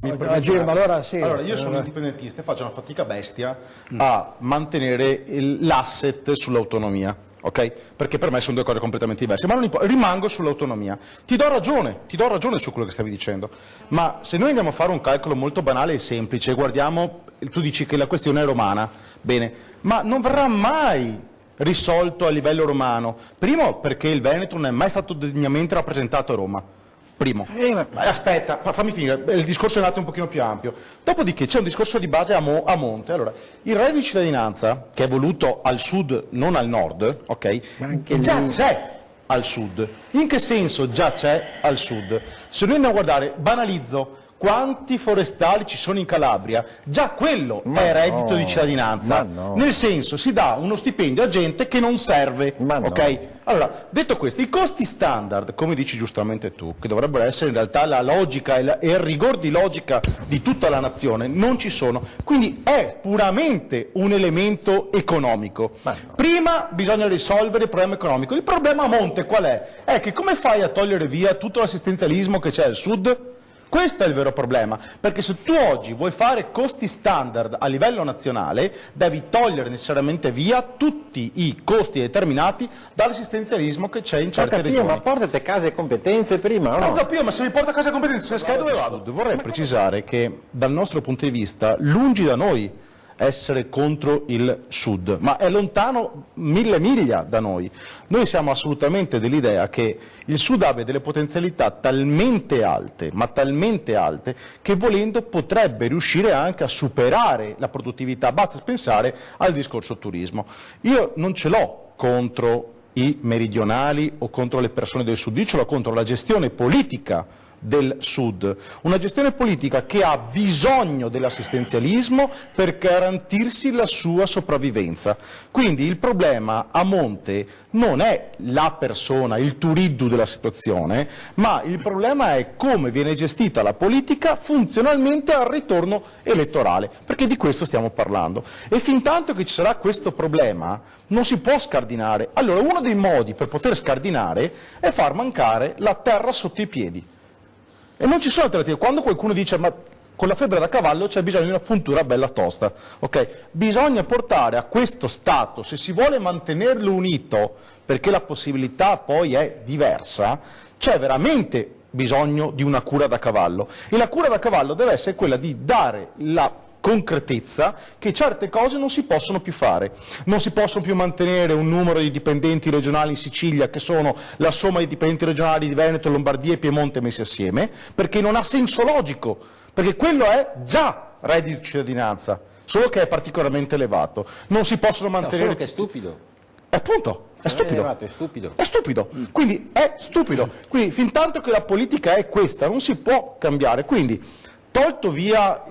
Allora, sì. Allora, io sono indipendentista e faccio una fatica bestia a mantenere l'asset sull'autonomia, ok? Perché per me sono due cose completamente diverse, ma non importa, rimango sull'autonomia. Ti do ragione su quello che stavi dicendo, ma se noi andiamo a fare un calcolo molto banale e semplice, guardiamo, tu dici che la questione è romana, bene, ma non verrà mai risolto a livello romano, primo perché il Veneto non è mai stato degnamente rappresentato a Roma. Primo. Aspetta, fammi finire, il discorso è un attimo un pochino più ampio. Dopodiché c'è un discorso di base a monte. Allora, il reddito di cittadinanza, che è voluto al sud, non al nord, ok? Già c'è al sud. In che senso già c'è al sud? Se noi andiamo a guardare, banalizzo, quanti forestali ci sono in Calabria, già quello è reddito di cittadinanza, nel senso si dà uno stipendio a gente che non serve, ok? Allora, detto questo, i costi standard, come dici giustamente tu, che dovrebbero essere in realtà la logica e il rigor di logica di tutta la nazione, non ci sono, quindi è puramente un elemento economico. Prima bisogna risolvere il problema economico. Il problema a monte qual è? È che come fai a togliere via tutto l'assistenzialismo che c'è al sud? Questo è il vero problema, perché se tu oggi vuoi fare costi standard a livello nazionale, devi togliere necessariamente via tutti i costi determinati dall'assistenzialismo che c'è in certe regioni. Ma portate a casa e competenze prima, o no? Non capisco, ma se mi porta a casa competenze, sai dove vado? Vorrei precisare che dal nostro punto di vista, lungi da noi essere contro il Sud, ma è lontano 1000 miglia da noi. Noi siamo assolutamente dell'idea che il Sud abbia delle potenzialità talmente alte, ma talmente alte, che volendo potrebbe riuscire anche a superare la produttività. Basta pensare al discorso turismo. Io non ce l'ho contro i meridionali o contro le persone del Sud, io ce l'ho contro la gestione politica del Sud, una gestione politica che ha bisogno dell'assistenzialismo per garantirsi la sua sopravvivenza. Quindi il problema a monte non è la persona, il turiddu della situazione, ma il problema è come viene gestita la politica funzionalmente al ritorno elettorale, perché di questo stiamo parlando. E fin tanto che ci sarà questo problema non si può scardinare. Allora uno dei modi per poter scardinare è far mancare la terra sotto i piedi. E non ci sono alternative. Quando qualcuno dice ma con la febbre da cavallo c'è bisogno di una puntura bella tosta, ok? Bisogna portare a questo Stato, se si vuole mantenerlo unito, perché la possibilità poi è diversa, c'è veramente bisogno di una cura da cavallo. E la cura da cavallo deve essere quella di dare la concretezza che certe cose non si possono più fare. Non si possono più mantenere un numero di dipendenti regionali in Sicilia che sono la somma di dipendenti regionali di Veneto, Lombardia e Piemonte messi assieme, perché non ha senso logico, perché quello è già reddito di cittadinanza, solo che è particolarmente elevato. Non si possono mantenere... solo che è stupido. Appunto, è stupido. È stupido. È stupido, quindi è stupido. Quindi fin tanto che la politica è questa, non si può cambiare. Quindi, tolto via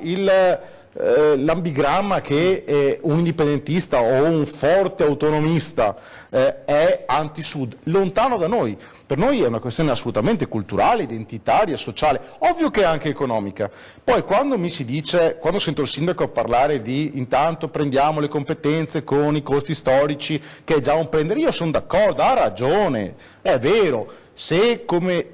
l'ambigramma che un indipendentista o un forte autonomista è anti-Sud, lontano da noi. Per noi è una questione assolutamente culturale, identitaria, sociale, ovvio che è anche economica. Poi quando mi si dice, quando sento il sindaco parlare di intanto prendiamo le competenze con i costi storici, che è già un prendere, io sono d'accordo, ha ragione, è vero, se come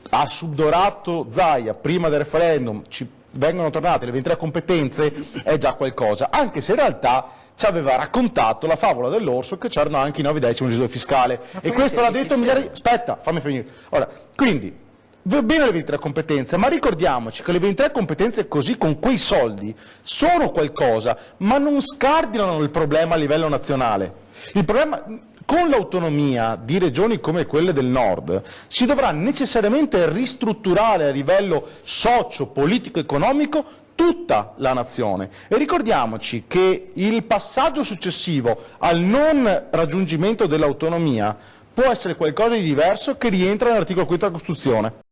ha subdorato Zaia prima del referendum ci vengono tornate le 23 competenze è già qualcosa, anche se in realtà ci aveva raccontato la favola dell'orso che c'erano anche i 9/10 residuo fiscale e questo l'ha detto miliardi... Aspetta, fammi finire. Ora, quindi va bene le 23 competenze, ma ricordiamoci che le 23 competenze così con quei soldi sono qualcosa, ma non scardinano il problema a livello nazionale. Il problema... Con l'autonomia di regioni come quelle del nord si dovrà necessariamente ristrutturare a livello socio, politico, economico tutta la nazione. E ricordiamoci che il passaggio successivo al non raggiungimento dell'autonomia può essere qualcosa di diverso che rientra nell'articolo 5 della Costituzione.